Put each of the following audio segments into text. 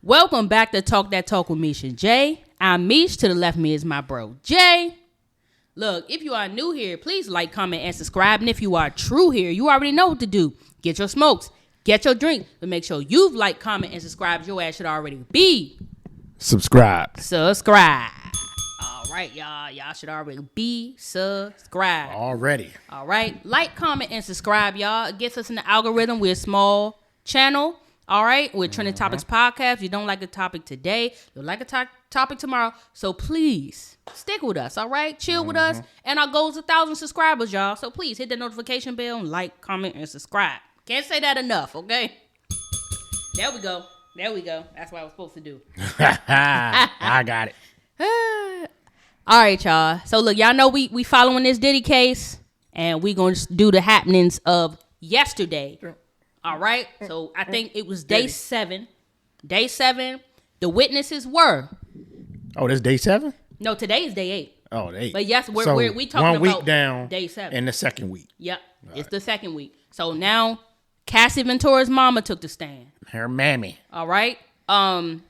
Welcome back to Talk That Talk with Meesh Jay. I'm Meesh. To the left of me is my bro, Jay. Look, if you are new here, please like, comment, and subscribe. And if you are true here, you already know what to do. Get your smokes. Get your drink. But make sure you've liked, comment, and subscribed. Your ass should already be subscribed. All right, y'all. Y'all should already be subscribed. Already. All right. Like, comment, and subscribe, y'all. It gets us in the algorithm. We're a small channel. All right, with Trending Topics Podcast. If you don't like a topic today, you'll like a topic tomorrow. So please stick with us, all right? Chill with us. And our goal is 1,000 subscribers, y'all. So please hit the notification bell and like, comment, and subscribe. Can't say that enough, okay? There we go. That's what I was supposed to do. I got it. All right, y'all. So look, y'all know we following this Diddy case, and we going to do the happenings of yesterday. All right, so I think it was day 7. Day 7, the witnesses were. Oh, this day 7? No, today is day 8. Oh, day 8. But yes, we talking 1 week about down day 7. in the second week. Yep, it's the second week. So now, Cassie Ventura's mama took the stand. Her mammy. All right. The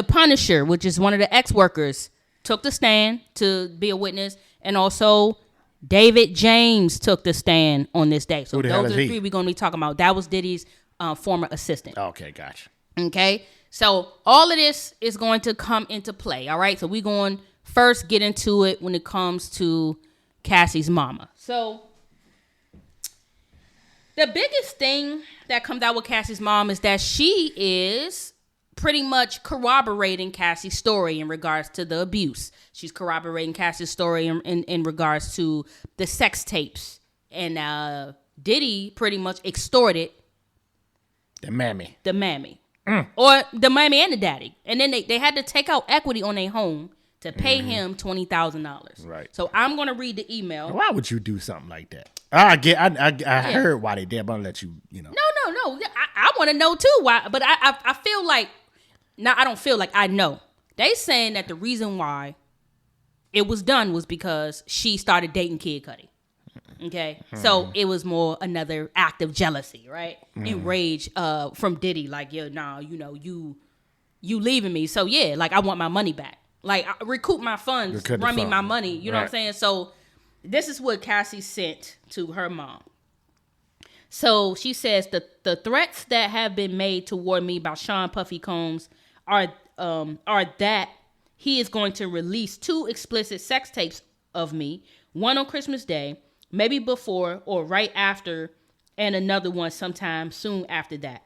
Punisher, which is one of the ex-workers, took the stand to be a witness, and also David James took the stand on this day. So those are the 3 we're going to be talking about. That was Diddy's former assistant. Okay, gotcha. Okay, so all of this is going to come into play. All right, so we're going to first get into it when it comes to Cassie's mama. So the biggest thing that comes out with Cassie's mom is that she is pretty much corroborating Cassie's story in regards to the abuse. She's corroborating Cassie's story in regards to the sex tapes. And Diddy pretty much extorted the mammy. Or the mammy and the daddy. And then they had to take out equity on their home to pay him $20,000. Right. So I'm going to read the email. Why would you do something like that? I heard why they did, but I'll let you, No. I want to know too why. But I feel like, now I don't feel like I know. They saying that the reason why it was done was because she started dating Kid Cudi. Okay, so it was more another act of jealousy, right? And rage from Diddy, like, yo, nah, you leaving me, so yeah, like I want my money back, like recoup my funds, run me my money, you know what I'm saying? So this is what Cassie sent to her mom. So she says the threats that have been made toward me by Sean Puffy Combs are that he is going to release 2 explicit sex tapes of me, one on Christmas Day, maybe before or right after, and another one sometime soon after that.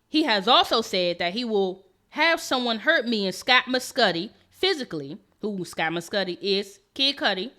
He has also said that he will have someone hurt me and Scott Muscudi physically, who Scott Muscudi is, Kid Cudi.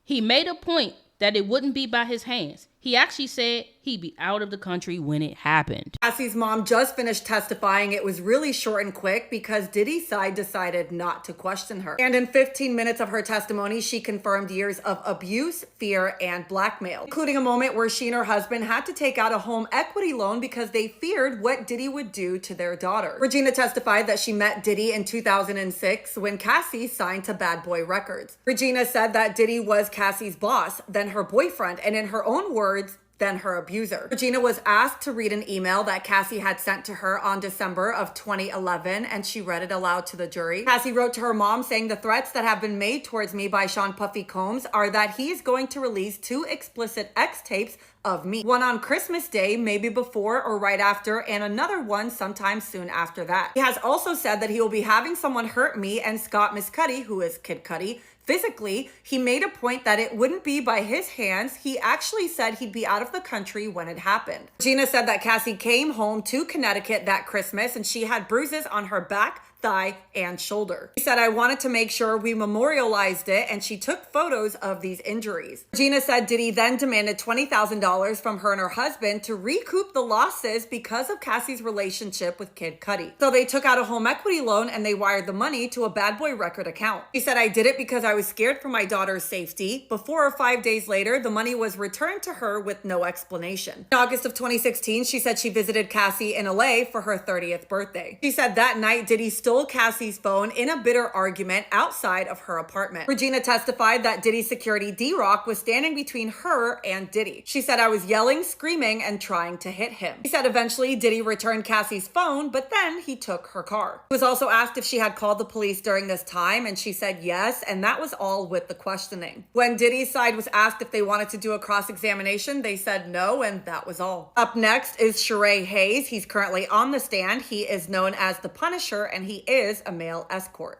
He made a point that it wouldn't be by his hands. He actually said he'd be out of the country when it happened. Cassie's mom just finished testifying. It was really short and quick because Diddy's side decided not to question her. And in 15 minutes of her testimony, she confirmed years of abuse, fear, and blackmail, including a moment where she and her husband had to take out a home equity loan because they feared what Diddy would do to their daughter. Regina testified that she met Diddy in 2006 when Cassie signed to Bad Boy Records. Regina said that Diddy was Cassie's boss, then her boyfriend, and in her own words, than her abuser. Regina was asked to read an email that Cassie had sent to her on December of 2011, and she read it aloud to the jury. Cassie wrote to her mom saying the threats that have been made towards me by Sean Puffy Combs are that he is going to release 2 explicit X tapes of me. One on Christmas Day, maybe before or right after, and another one sometime soon after that. He has also said that he will be having someone hurt me and Scott Muscudi, who is Kid Cudi, physically. He made a point that it wouldn't be by his hands. He actually said he'd be out of the country when it happened. Gina said that Cassie came home to Connecticut that Christmas and she had bruises on her back, thigh, and shoulder. She said, I wanted to make sure we memorialized it, and she took photos of these injuries. Gina said Diddy then demanded $20,000 from her and her husband to recoup the losses because of Cassie's relationship with Kid Cudi. So they took out a home equity loan and they wired the money to a Bad Boy record account. She said, I did it because I was scared for my daughter's safety. 4 or 5 days later, the money was returned to her with no explanation. In August of 2016, she said she visited Cassie in LA for her 30th birthday. She said that night, Diddy still stole Cassie's phone in a bitter argument outside of her apartment. Regina testified that Diddy security D-Rock was standing between her and Diddy. She said, "I was yelling, screaming, and trying to hit him." She said eventually Diddy returned Cassie's phone, but then he took her car. He was also asked if she had called the police during this time, and she said yes, and that was all with the questioning. When Diddy's side was asked if they wanted to do a cross-examination, they said no, and that was all. Up next is Sheree Hayes. He's currently on the stand. He is known as the Punisher, and he is a male escort.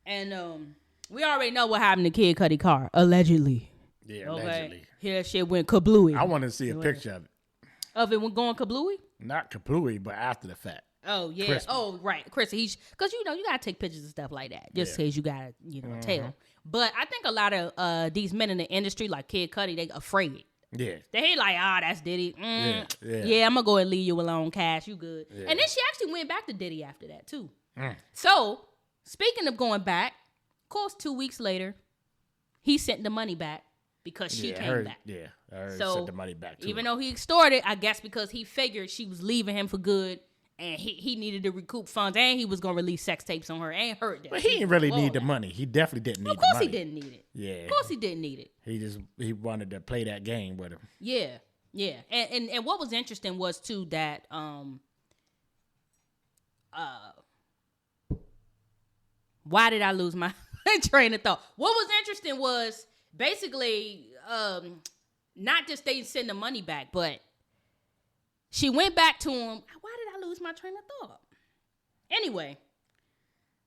And we already know what happened to Kid Cudi car, allegedly. Yeah, Okay. allegedly. Here that shit went kablooey. I want to see a picture of it. Of it going kablooey? Not kablooey, but after the fact. Oh, yeah. Crispy. Oh, right. Chris, because, you got to take pictures and stuff like that. Just in case you got to, tell. But I think a lot of these men in the industry, like Kid Cudi, they afraid. Yeah. They like, that's Diddy. Yeah. Yeah, I'm going to go and leave you alone, Cash. You good. Yeah. And then she actually went back to Diddy after that, too. So, speaking of going back, of course, 2 weeks later, he sent the money back because she came back. Yeah, I heard So, sent the money back to even her. though he extorted, I guess because he figured she was leaving him for good, and he needed to recoup funds, and he was going to release sex tapes on her, and hurt that. But he didn't really need the money. He definitely didn't need the money. Of course he didn't need it. Yeah. Of course he didn't need it. He wanted to play that game with him. Yeah. Yeah. And what was interesting was, too, that why did I lose my train of thought? What was interesting was basically not just they send the money back, but she went back to him. Why did I lose my train of thought? Anyway,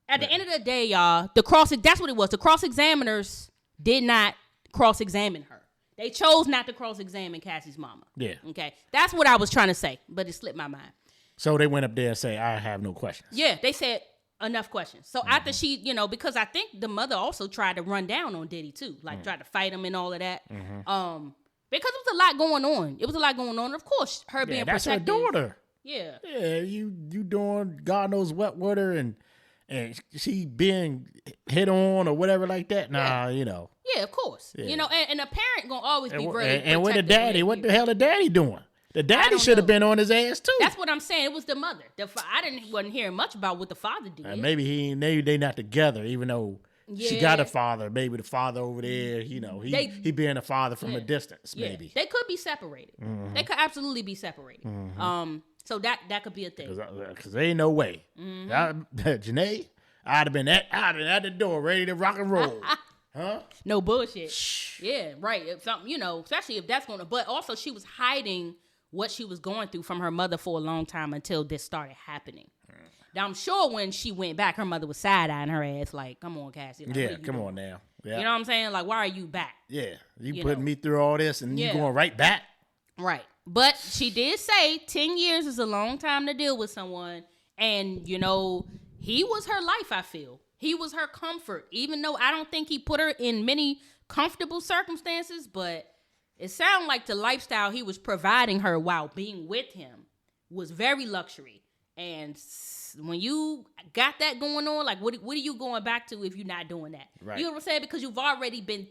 at the end of the day, y'all, that's what it was. The cross-examiners did not cross-examine her. They chose not to cross-examine Cassie's mama. Yeah. Okay. That's what I was trying to say, but it slipped my mind. So they went up there and say, "I have no questions." Yeah, they said enough questions. So after she, because I think the mother also tried to run down on Diddy too, like tried to fight him and all of that. Because it was a lot going on. It was a lot going on. Of course, her being that's protective. her daughter. Yeah. Yeah, you doing God knows what with her, and she being hit on or whatever like that. Nah, Yeah, of course. Yeah. And a parent gonna always be very and with the protective daddy, of what their the hell the daddy doing? The daddy don't should have know. been on his ass too. That's what I'm saying. It was the mother. Wasn't hearing much about what the father did. Maybe they not together, even though she Yeah. got a father. Maybe the father over there, he being a father from a distance. Yeah. Maybe They could be separated. They could absolutely be separated. So that could be a thing. because there ain't no way. Janae, I'd have been at the door ready to rock and roll. Huh? No bullshit. Yeah, right. If something, especially if that's gonna. But also, she was hiding what she was going through from her mother for a long time until this started happening. Now, I'm sure when she went back, her mother was side-eyeing her ass like, "Come on, Cassie." Like, Yeah, come on now. Yeah. You know what I'm saying? Like, why are you back? Yeah, you putting me through all this and you going right back. Right. But she did say 10 years is a long time to deal with someone. And, he was her life, I feel. He was her comfort, even though I don't think he put her in many comfortable circumstances. But it sounded like the lifestyle he was providing her while being with him was very luxury. And when you got that going on, like, what are you going back to if you're not doing that? Right. You know what I'm saying? Because you've already been,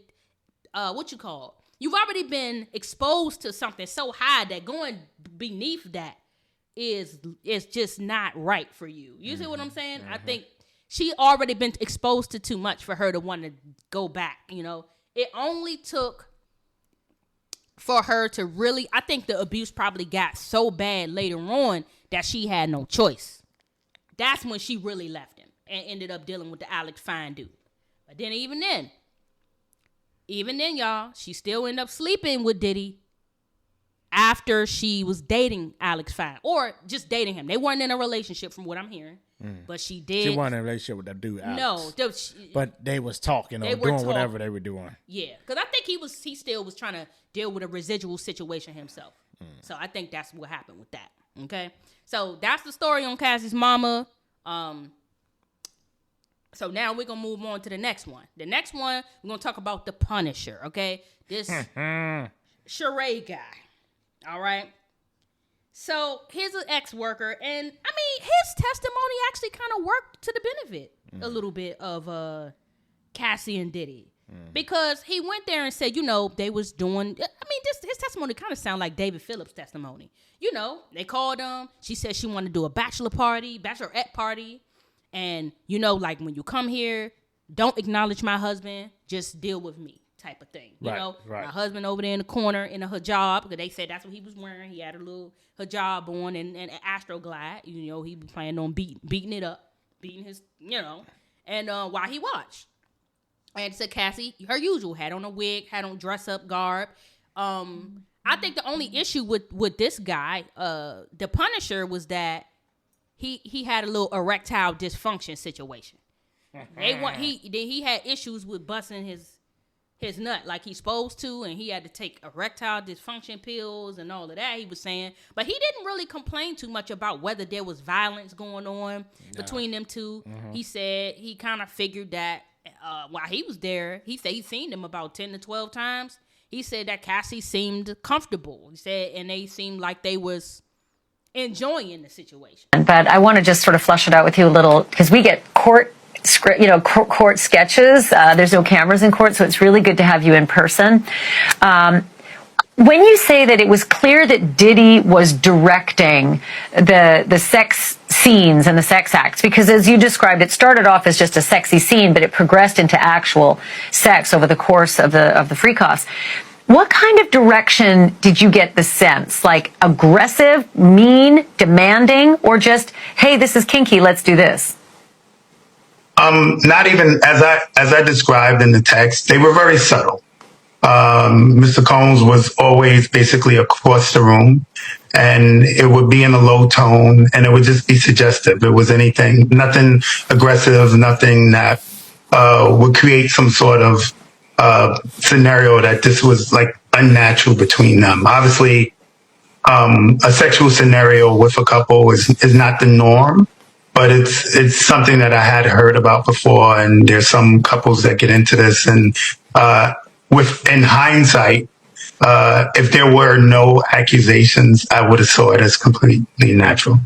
you've already been exposed to something so high that going beneath that is just not right for you. You see what I'm saying? I think she already been exposed to too much for her to want to go back. It only took for her to really, I think the abuse probably got so bad later on that she had no choice. That's when she really left him and ended up dealing with the Alex Fine dude. But then even then, y'all, she still ended up sleeping with Diddy after she was dating Alex Fine, or just dating him. They weren't in a relationship from what I'm hearing, but she did. She wasn't in a relationship with that dude, Alex. No, but they was talking or doing whatever they were doing. Yeah, because I think he still was trying to deal with a residual situation himself. So I think that's what happened with that. Okay, so that's the story on Cassie's mama. So now we're gonna move on to the next one. The next one we're gonna talk about the Punisher. Okay, this Sheree guy. All right. So he's an ex-worker, and his testimony actually kind of worked to the benefit a little bit of Cassie and Diddy, because he went there and said, they was doing. His testimony testimony kind of sound like David Phillips' testimony. You know, they called him. She said she wanted to do a bachelorette party. And, you know, like when you come here, don't acknowledge my husband. Just deal with me type of thing. You know, my husband over there in the corner in a hijab, because they said that's what he was wearing. He had a little hijab on and an Astroglide. You know, he was planning on beating it up, beating his, you know, and while he watched. And said Cassie, her usual, had on a wig, had on dress up garb. I think the only issue with this guy, the Punisher, was that he had a little erectile dysfunction situation. He had issues with busting his nut like he's supposed to, and he had to take erectile dysfunction pills and all of that, he was saying. But he didn't really complain too much about whether there was violence going on between them two. He said he kind of figured that while he was there, he said he's seen them about 10 to 12 times. He said that Cassie seemed comfortable. He said, and they seemed like they was enjoying the situation. But I want to just sort of flesh it out with you a little, because we get court sketches. There's no cameras in court, so it's really good to have you in person. When you say that it was clear that Diddy was directing the sex scenes and the sex acts, because as you described, it started off as just a sexy scene, but it progressed into actual sex over the course of the freak offs. What kind of direction did you get the sense? Like aggressive, mean, demanding, or just, hey, this is kinky, let's do this? Not even as I described in the text. They were very subtle. Mr. Combs was always basically across the room, and it would be in a low tone, and it would just be suggestive. It was nothing aggressive, nothing that would create some sort of scenario that this was like unnatural between them. Obviously, a sexual scenario with a couple is not the norm, but it's something that I had heard about before, and there's some couples that get into this, and in hindsight, if there were no accusations, I would have saw it as completely natural.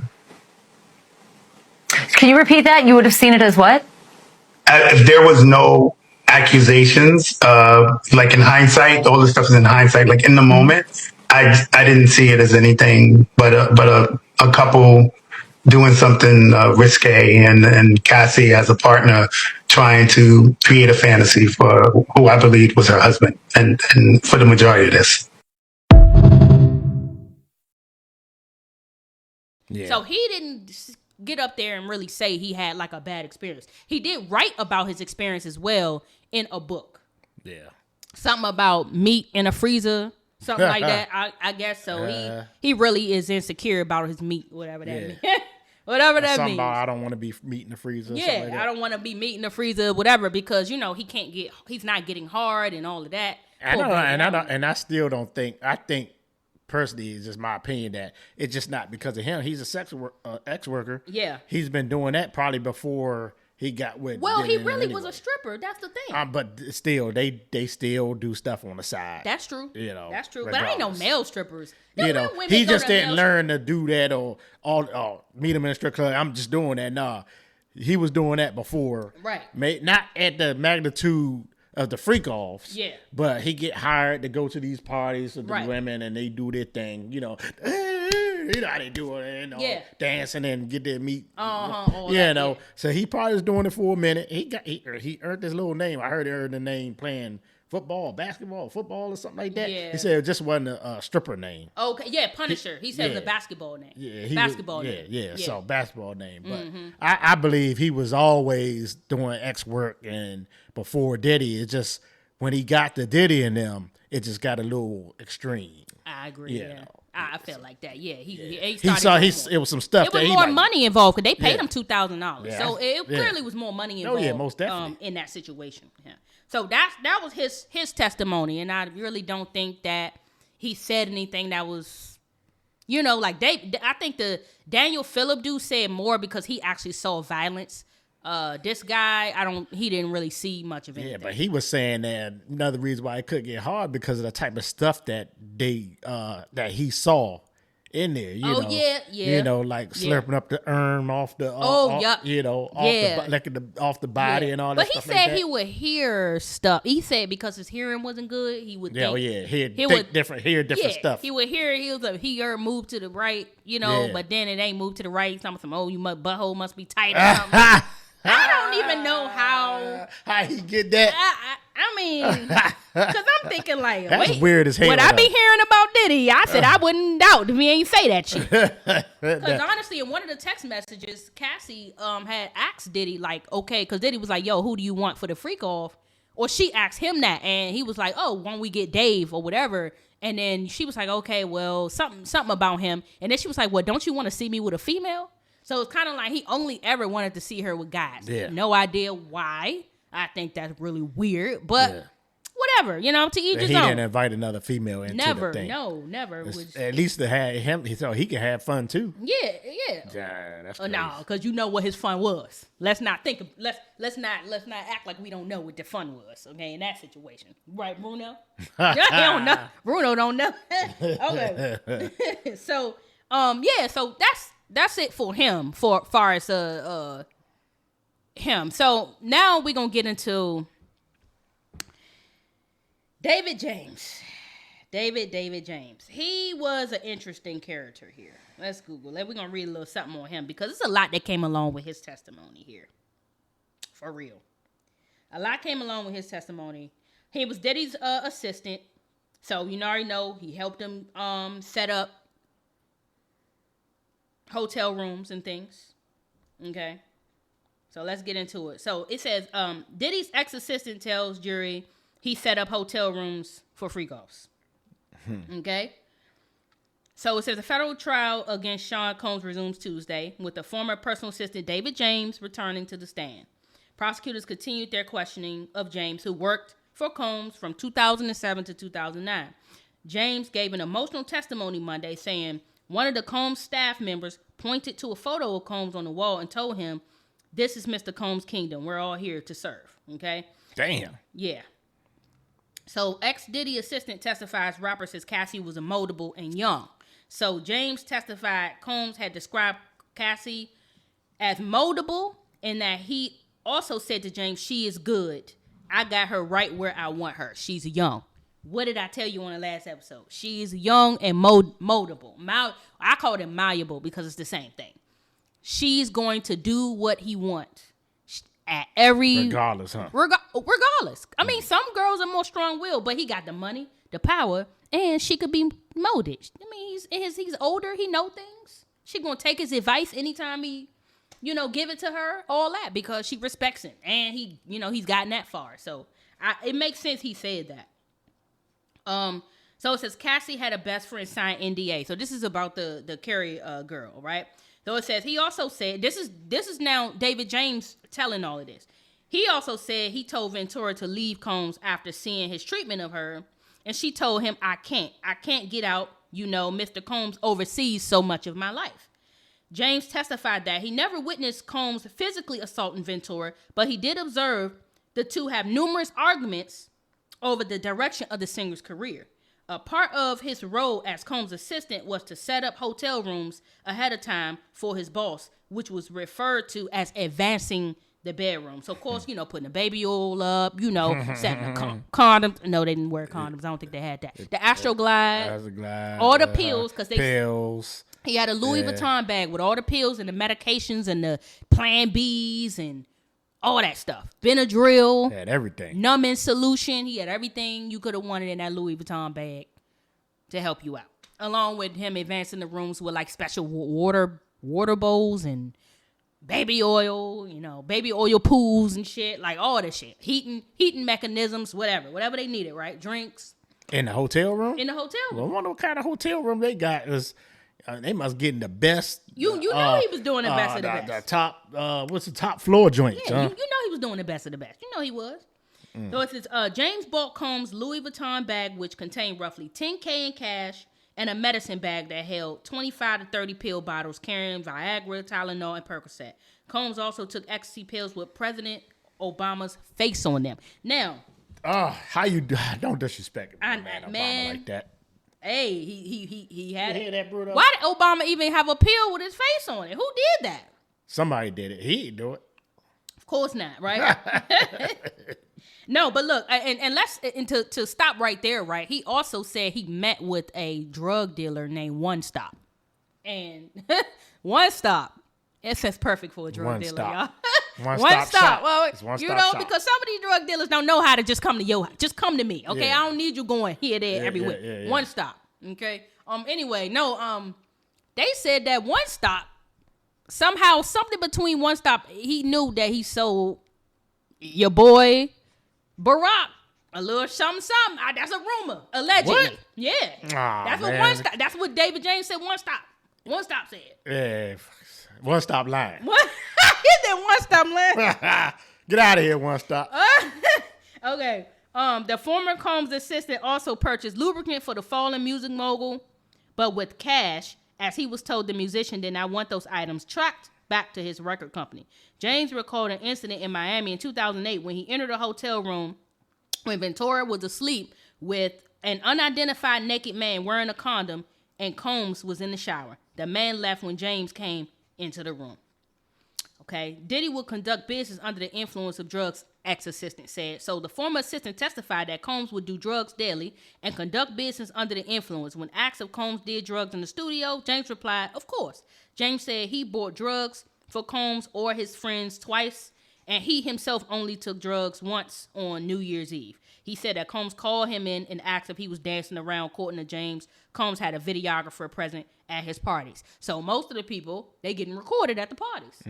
Can you repeat that? You would have seen it as what? If there was no accusations, like in hindsight, all this stuff is in hindsight. Like in the moment, I didn't see it as anything but a couple doing something risque, and Cassie as a partner trying to create a fantasy for who I believe was her husband, and for the majority of this. Yeah. So he didn't get up there and really say he had like a bad experience. He did write about his experience as well in a book. Yeah. Something about meat in a freezer. Something like that. I guess so. He really is insecure about his meat, whatever that means. Whatever that means. I don't want to be meat in the freezer. Yeah, like I don't want to be meat in the freezer, whatever, because he's not getting hard and all of that. I still don't think. I think personally, it's just my opinion that it's just not because of him. He's a ex worker. Yeah, he's been doing that probably before he got with. Well, he really was a stripper. That's the thing. But still, they still do stuff on the side. That's true. That's true. Regardless. But I ain't no male strippers. He just didn't learn to do that or meet him in a strip club. I'm just doing that. Nah, he was doing that before. Right. Not at the magnitude of the freak offs. Yeah. But he get hired to go to these parties with the women, and they do their thing. You know how they do it, dancing and get their meat. So he probably was doing it for a minute. He earned his little name. I heard he earned the name playing basketball or something like that. Yeah. He said it just wasn't a stripper name. Okay, yeah, Punisher. He said it was a basketball name. Yeah, basketball name. Yeah, so basketball name. But I believe he was always doing X work, and before Diddy, it just when he got to Diddy and them, it just got a little extreme. I agree. Yeah. I felt like that. Yeah, it was some stuff. It was more money involved because they paid him $2,000, so it clearly was more money involved. Oh yeah, most definitely in that situation. Yeah. So that was his testimony, and I really don't think that he said anything that was, I think the Daniel Phillip dude said more because he actually saw violence. This guy, he didn't really see much of anything. Yeah, but he was saying that another reason why it could get hard because of the type of stuff that that he saw in there. You know, yeah. You know, like slurping up the urn off the you know, off the body and all that. But he said he would hear stuff. He said because his hearing wasn't good, he would hear different stuff. He would hear hear move to the right, you know, but then it ain't moved to the right. Something butthole must be tight or something. I don't even know how he get that. I mean, because I'm thinking like, that's weird as hell. What I be hearing about Diddy, I said I wouldn't doubt if he ain't say that shit. Because honestly, in one of the text messages, Cassie had asked Diddy like, okay, because Diddy was like, yo, who do you want for the freak off? Or she asked him that, and he was like, oh, won't we get Dave or whatever? And then she was like, okay, well, something about him. And then she was like, well, don't you want to see me with a female? So it's kind of like he only ever wanted to see her with guys. Yeah. No idea why. I think that's really weird, but whatever, you know, to each his own. He didn't invite another female into the thing. Never. At least to have him, so he can have fun too. Yeah. That's crazy. No, because you know what his fun was. Let's not act like we don't know what the fun was. Okay, in that situation, right, Bruno? He don't know. Bruno don't know. Okay. So, so that's it for him. For far as him. So now we're gonna get into David James. David James. He was an interesting character here. Let's Google it. We're gonna read a little something on him because there's a lot that came along with his testimony here. For real. A lot came along with his testimony. He was Diddy's assistant. So you already know he helped him set up hotel rooms and things. Okay. So let's get into it. So it says, Diddy's ex-assistant tells jury he set up hotel rooms for freak-offs. Okay? So it says a federal trial against Sean Combs resumes Tuesday with the former personal assistant David James returning to the stand. Prosecutors continued their questioning of James, who worked for Combs from 2007 to 2009. James gave an emotional testimony Monday saying one of the Combs staff members pointed to a photo of Combs on the wall and told him, "This is Mr. Combs' kingdom. We're all here to serve." Okay? Damn. Yeah. So ex-Diddy assistant testifies rapper says Cassie was emoldable and young. So James testified Combs had described Cassie as moldable and that he also said to James, "She is good. I got her right where I want her. She's young." What did I tell you on the last episode? She's young and moldable. I called it malleable because it's the same thing. She's going to do what he wants at every... Regardless, huh? Regardless. I mean, some girls are more strong-willed, but he got the money, the power, and she could be molded. I mean, he's older. He know things. She going to take his advice anytime he, give it to her, all that, because she respects him. And he, he's gotten that far. So it makes sense he said that. So it says Cassie had a best friend sign NDA. So this is about the Carrie girl, right? So it says he also said this is now David James telling all of this. He also said he told Ventura to leave Combs after seeing his treatment of her, and she told him, I can't get out. Mr. Combs oversees so much of my life. James testified that he never witnessed Combs physically assaulting Ventura, but he did observe the two have numerous arguments over the direction of the singer's career. A part of his role as Combs' assistant was to set up hotel rooms ahead of time for his boss, which was referred to as advancing the bedroom. So, of course, putting the baby oil up, setting the condoms. No, they didn't wear condoms. I don't think they had that. The Astroglide, all the pills, because pills. He had a Louis Vuitton bag with all the pills and the medications and the Plan Bs and all that stuff. Benadryl. Had everything. Numbing solution. He had everything you could have wanted in that Louis Vuitton bag to help you out. Along with him advancing the rooms with like special water bowls and baby oil, baby oil pools and shit. Like all this shit. Heating mechanisms, whatever they needed, right? Drinks. In the hotel room? In the hotel room. Well, I wonder what kind of hotel room they got. They must get the best. You know he was doing the best of the best. The top, what's the top floor joint? Yeah, you know he was doing the best of the best. You know he was. So it says, James bought Combs' Louis Vuitton bag, which contained roughly $10K in cash, and a medicine bag that held 25 to 30 pill bottles carrying Viagra, Tylenol, and Percocet. Combs also took ecstasy pills with President Obama's face on them. Now, how you don't disrespect man Obama like that. Hey, he had it. That, Bruno? Why did Obama even have a pill with his face on it? Who did that? Somebody did it. He didn't do it. Of course not, right? No, but look, and to stop right there, right? He also said he met with a drug dealer named One Stop, and One Stop, it says perfect for a drug dealer, y'all. One stop. Well, you know, because some of these drug dealers don't know how to just come to your house. Just come to me, okay? I don't need you going here, there, everywhere. Yeah. One Stop, okay? Anyway, no, they said that One Stop, somehow, something between One Stop, he knew that he sold your boy Barack a little something. That's a rumor, allegedly. What? Yeah. That's what One Stop. That's what David James said. One Stop said. Yeah. One Stop lying. What? He said One Stop lying. Get out of here, One Stop. Okay. The former Combs assistant also purchased lubricant for the fallen music mogul, but with cash, as he was told the musician did not want those items tracked back to his record company. James recalled an incident in Miami in 2008 when he entered a hotel room when Ventura was asleep with an unidentified naked man wearing a condom, and Combs was in the shower. The man left when James came into the room. Okay, Diddy will conduct business under the influence of drugs, ex-assistant said. So the former assistant testified that Combs would do drugs daily and conduct business under the influence. When asked if Combs did drugs in the studio, James replied, of course. James said he bought drugs for Combs or his friends twice, and he himself only took drugs once on New Year's Eve. He said that Combs called him in and asked if he was dancing around courting to James. Combs had a videographer present at his parties. So most of the people, they getting recorded at the parties.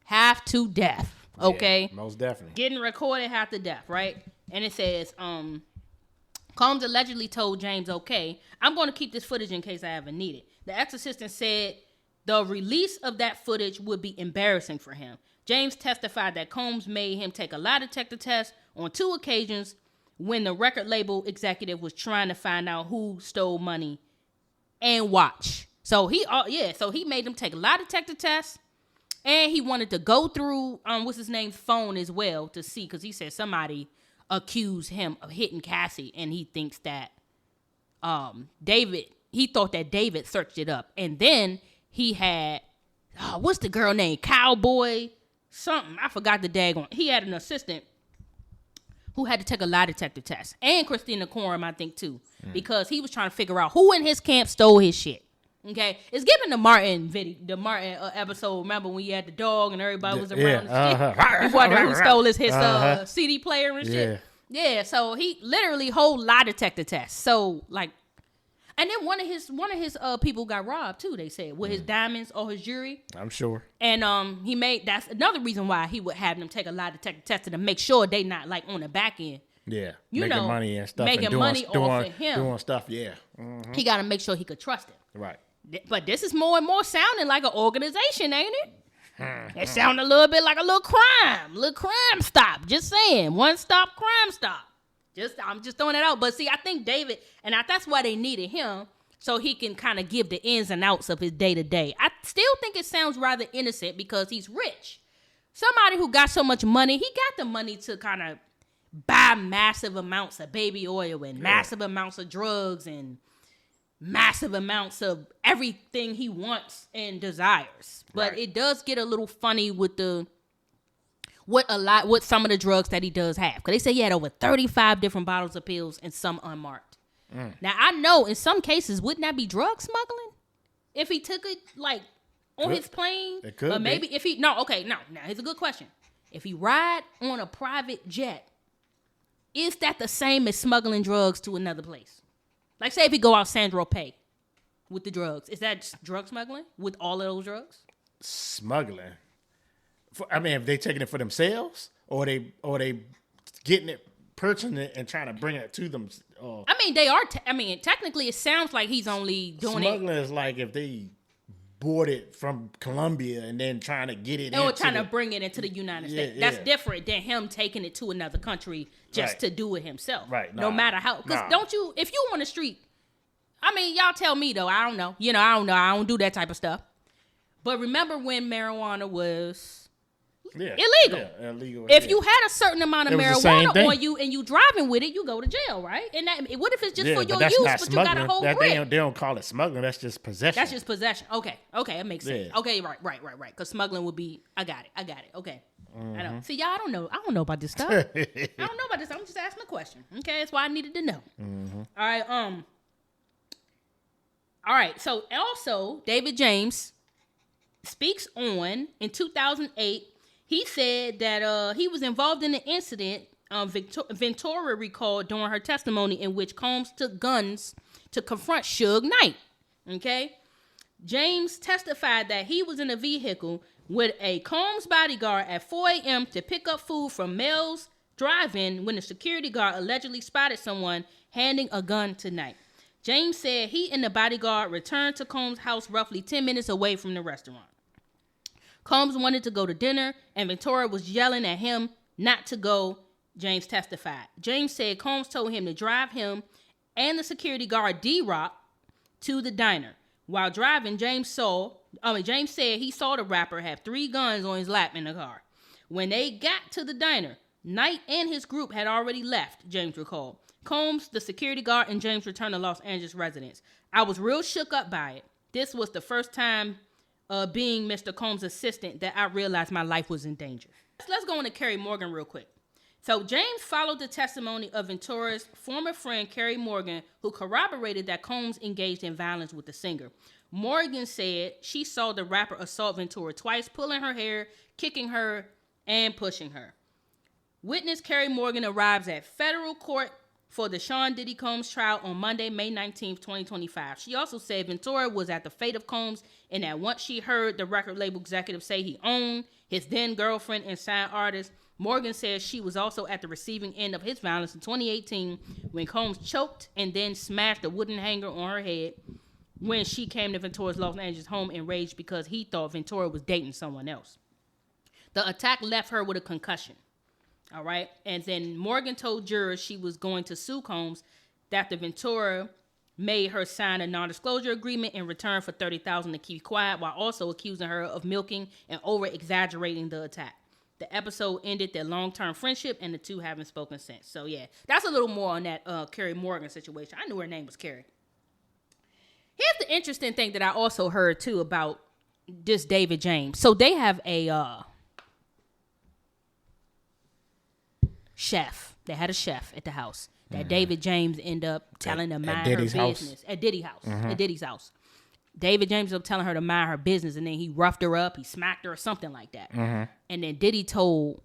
Half to death, okay? Yeah, most definitely. Getting recorded half to death, right? And it says, Combs allegedly told James, okay, I'm going to keep this footage in case I ever need it. The ex-assistant said the release of that footage would be embarrassing for him. James testified that Combs made him take a lie detector test on 2 occasions when the record label executive was trying to find out who stole money and watch. So he made him take a lie detector test. And he wanted to go through, what's his name's phone as well to see, because he said somebody accused him of hitting Cassie, and he thinks that he thought that David searched it up. And then he had, what's the girl name? Cowboy something. I forgot the daggone. He had an assistant who had to take a lie detector test. And Christina Coram, I think, too, because he was trying to figure out who in his camp stole his shit. Okay, it's giving the Martin episode. Remember when you had the dog and everybody was around the shit? He wondered who stole his CD player and shit. Yeah, so he literally hold lie detector tests. So like, and then one of his people got robbed too. They said with his diamonds or his jewelry. I'm sure. And that's another reason why he would have them take a lie detector test to make sure they not like on the back end. Yeah, making money and stuff. Making money off of him. Doing stuff. Yeah, he got to make sure he could trust him. Right. But this is more and more sounding like an organization, ain't it? It sounds a little bit like a little crime stop. Just saying, One Stop Crime Stop. I'm just throwing it out. But see, I think David, and that's why they needed him, so he can kind of give the ins and outs of his day to day. I still think it sounds rather innocent because he's rich. Somebody who got so much money, he got the money to kind of buy massive amounts of baby oil and massive amounts of drugs and massive amounts of everything he wants and desires. But it does get a little funny with some of the drugs that he does have. Because they say he had over 35 different bottles of pills and some unmarked. Now, I know in some cases, wouldn't that be drug smuggling? If he took it like on his plane? It could But maybe if he, now here's a good question. If he ride on a private jet, is that the same as smuggling drugs to another place? Like, say if he go out Sandro Pay with the drugs, is that just drug smuggling with all of those drugs? Smuggling. If they taking it for themselves, or they getting it, purchasing it, and trying to bring it to them. They are. Technically, it sounds like he's only doing smuggling is like if they bought it from Colombia and then trying to get it. Or trying to bring it into the United States. That's different than him taking it to another country just to do it himself. Right. No matter how. Because if you on the street, y'all tell me though, I don't know. I don't know. I don't do that type of stuff. But remember when marijuana was Yeah. Illegal. Yeah, illegal. If you had a certain amount of marijuana on you and you driving with it, you go to jail, right? And that, what if it's just for your use, but you got a whole grip? They don't call it smuggling. That's just possession. That's just possession. Okay, it makes sense. Yeah. Okay, right. Because smuggling would be. I got it. Okay. I know. See, y'all, I don't know about this stuff. I don't know about this. I'm just asking a question. Okay, that's why I needed to know. All right. So also, David James speaks on in 2008. He said that he was involved in the incident. Ventura recalled during her testimony in which Combs took guns to confront Suge Knight. Okay, James testified that he was in a vehicle with a Combs bodyguard at 4 a.m. to pick up food from Mel's drive-in when the security guard allegedly spotted someone handing a gun to Knight. James said he and the bodyguard returned to Combs' house roughly 10 minutes away from the restaurant. Combs wanted to go to dinner, and Ventura was yelling at him not to go, James testified. James said Combs told him to drive him and the security guard D-Rock to the diner. While driving, James said he saw the rapper have 3 guns on his lap in the car. When they got to the diner, Knight and his group had already left, James recalled. Combs, the security guard, and James returned to Los Angeles residence. I was real shook up by it. This was the first time being Mr. Combs' assistant that I realized my life was in danger. Let's go into Kerry Morgan real quick. So James followed the testimony of Ventura's former friend, Kerry Morgan, who corroborated that Combs engaged in violence with the singer. Morgan said she saw the rapper assault Ventura twice, pulling her hair, kicking her, and pushing her. Witness Kerry Morgan arrives at federal court for the Sean Diddy Combs trial on Monday, May 19th, 2025. She also said Ventura was at the fate of Combs and that once she heard the record label executive say he owned his then girlfriend and signed artist, Morgan says she was also at the receiving end of his violence in 2018 when Combs choked and then smashed a wooden hanger on her head when she came to Ventura's Los Angeles home enraged because he thought Ventura was dating someone else. The attack left her with a concussion. All right. And then Morgan told jurors she was going to sue Combs after Ventura made her sign a non-disclosure agreement in return for $30,000 to keep quiet, while also accusing her of milking and over-exaggerating the attack. The episode ended their long-term friendship, and the two haven't spoken since. So, yeah, that's a little more on that Kerry Morgan situation. I knew her name was Kerry. Here's the interesting thing that I also heard, too, about this David James. So, they have a chef. They had a chef at the house that David James ended up telling to mind her business. At Diddy's house. At Diddy's house. David James was telling her to mind her business, and then he roughed her up, he smacked her or something like that. And then Diddy told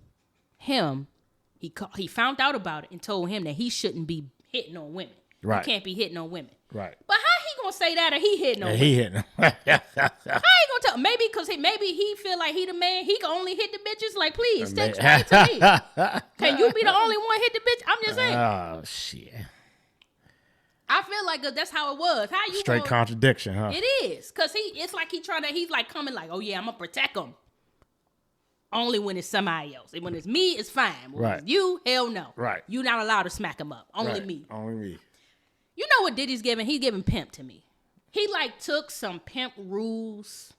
him, he found out about it and told him that he shouldn't be hitting on women. Right. He can't be hitting on women. Right. But how he gonna say that or he hitting on women? He hitting. How he gonna tell? Maybe because he feel like he the man. He can only hit the bitches. Like, please, explain to me. Can you be the only one hit the bitch? I'm just saying. Oh shit. I feel like that's how it was. How you straight contradiction, huh? It is, cause he's like coming like, oh yeah, I'm gonna protect him. Only when it's somebody else. And when it's me, it's fine. When it's you, hell no. Right. You're not allowed to smack him up. Only me. Only me. You know what Diddy's giving? He's giving pimp to me. He like took some pimp rules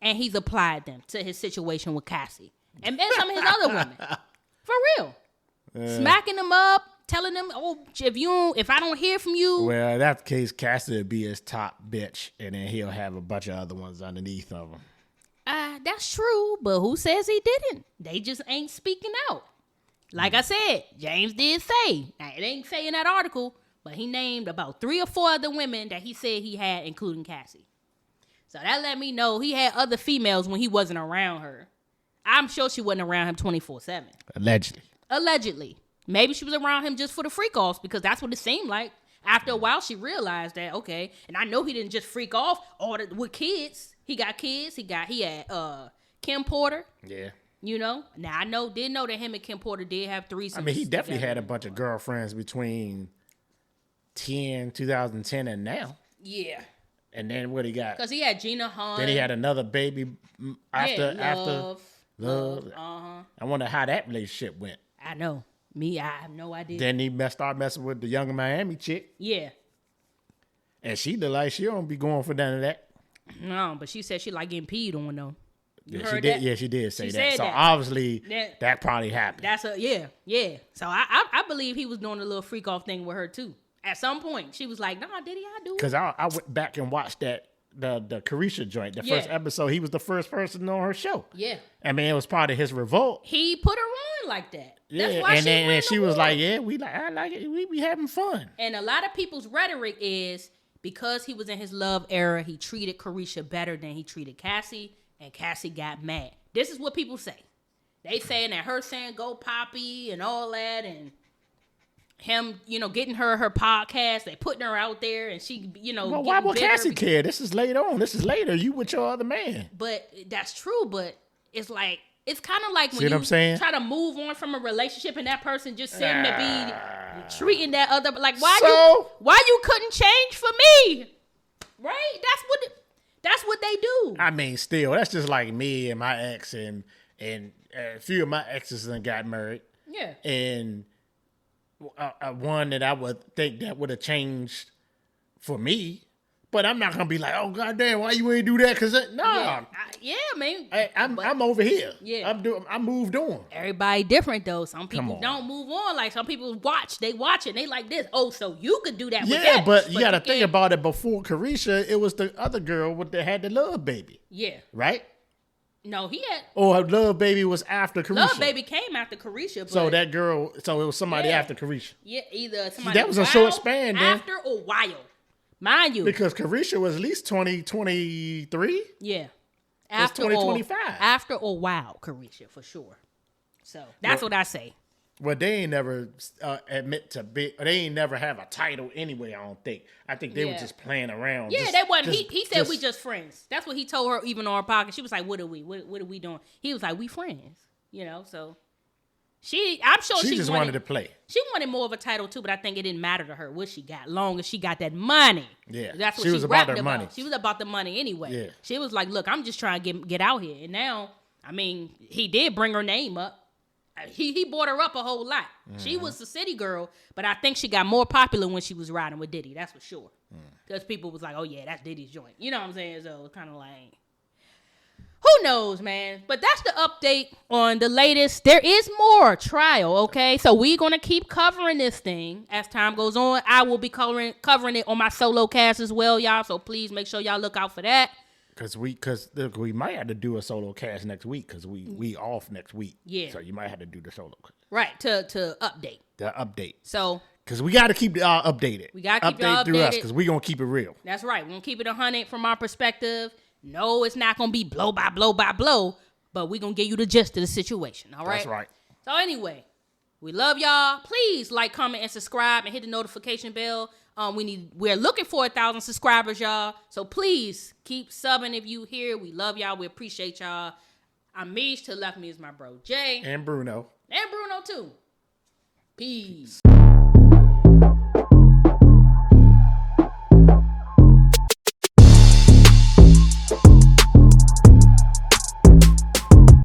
and he's applied them to his situation with Cassie and some of his other women. For real. Smacking them up. Telling them, oh, if I don't hear from you. Well, in that case, Cassie would be his top bitch, and then he'll have a bunch of other ones underneath of him. That's true, but who says he didn't? They just ain't speaking out. Like I said, James did say, now it ain't say in that article, but he named about 3 or 4 other women that he said he had, including Cassie. So that let me know he had other females when he wasn't around her. I'm sure she wasn't around him 24/7. Allegedly. Maybe she was around him just for the freak-offs because that's what it seemed like. After a while, she realized that, okay, and I know he didn't just freak off with kids. He got kids. He had Kim Porter. Yeah. You know? Now, I didn't know that him and Kim Porter did have threesomes. I mean, he definitely had a bunch of girlfriends between 2010 and now. Yeah. And then what he got? Because he had Gina Hunt. Then he had another baby after Love. I wonder how that relationship went. I know. I have no idea. Then he started messing with the Young Miami chick. Yeah. And she look like she don't be going for none of that. No, but she said she like getting peed on though. You yeah, heard she did. that? Yeah, she did say She that. said So that. obviously that probably happened. That's yeah. So I believe he was doing a little freak off thing with her too. At some point, she was like, "Nah, Diddy, I do it." Because I went back and watched that the Carisha joint, the first episode. He was the first person on her show. Yeah. I mean, it was part of his revolt. He put her on like that. Yeah, That's why and she was war. like, "Yeah, I like it. We be having fun." And a lot of people's rhetoric is because he was in his love era, he treated Carisha better than he treated Cassie, and Cassie got mad. This is what people say. They saying that her saying "Go Poppy" and all that, and him, getting her podcast. They putting her out there, and she, Well, why would Cassie care? This is later on. This is later. You with your other man. But that's true. But it's like it's kind of like when what I'm saying? Try to move on from a relationship, and that person just seemed to be treating that other like why you couldn't change for me, right? That's what they do. I mean, still, that's just like me and my ex, and a few of my exes done got married. Yeah. And one that I would think that would have changed for me, but I'm not gonna be like, oh goddamn, why you ain't do that? Cause man. I'm over here. Yeah, I moved on. Everybody different though. Some people don't move on. Like some people they watch it. They like this. Oh, so you could do that. Yeah, with that, but you gotta think about it. Before Carisha, it was the other girl that had the love baby. Yeah. Right. No, he had. Or her love baby was after Carisha. Love baby came after Carisha. So that girl, it was somebody after Carisha. Yeah, either somebody that was a short span then. After or while, mind you. Because Carisha was at least 2023. Yeah. After 2025. After or while Carisha for sure. So that's what I say. Well, they ain't never admit to be. They ain't never have a title anyway. I don't think. I think they were just playing around. Yeah, they wasn't. He said we just friends. That's what he told her. Even on our podcast, she was like, "What are we? What are we doing?" He was like, "We friends." So I'm sure she just wanted to play. She wanted more of a title too, but I think it didn't matter to her what she got, long as she got that money. Yeah, that's what she was about her money. She was about the money anyway. Yeah, she was like, "Look, I'm just trying to get out here." And now, I mean, he did bring her name up. He brought her up a whole lot. Mm-hmm. She was the city girl, but I think she got more popular when she was riding with Diddy. That's for sure. Because people was like, "Oh yeah, that's Diddy's joint." You know what I'm saying? So it's kind of like, who knows, man? But that's the update on the latest. There is more trial, okay? So we're going to keep covering this thing as time goes on. I will be covering it on my solo cast as well, y'all. So please make sure y'all look out for that. Because we might have to do a solo cast next week because we off next week. Yeah. So you might have to do the solo cast. Right, to update. The update. So. Because we got to keep y'all updated. We got to keep y'all updated. Through us because we're going to keep it real. That's right. We're going to keep it 100 from our perspective. No, it's not going to be blow by blow by blow, but we're going to give you the gist of the situation, all right? That's right. So anyway, we love y'all. Please like, comment, and subscribe, and hit the notification bell. We're looking for 1,000 subscribers, y'all. So please keep subbing if you here. We love y'all. We appreciate y'all. I'm Meesh. To the left of me is my bro Jay. And Bruno. And Bruno too. Peace.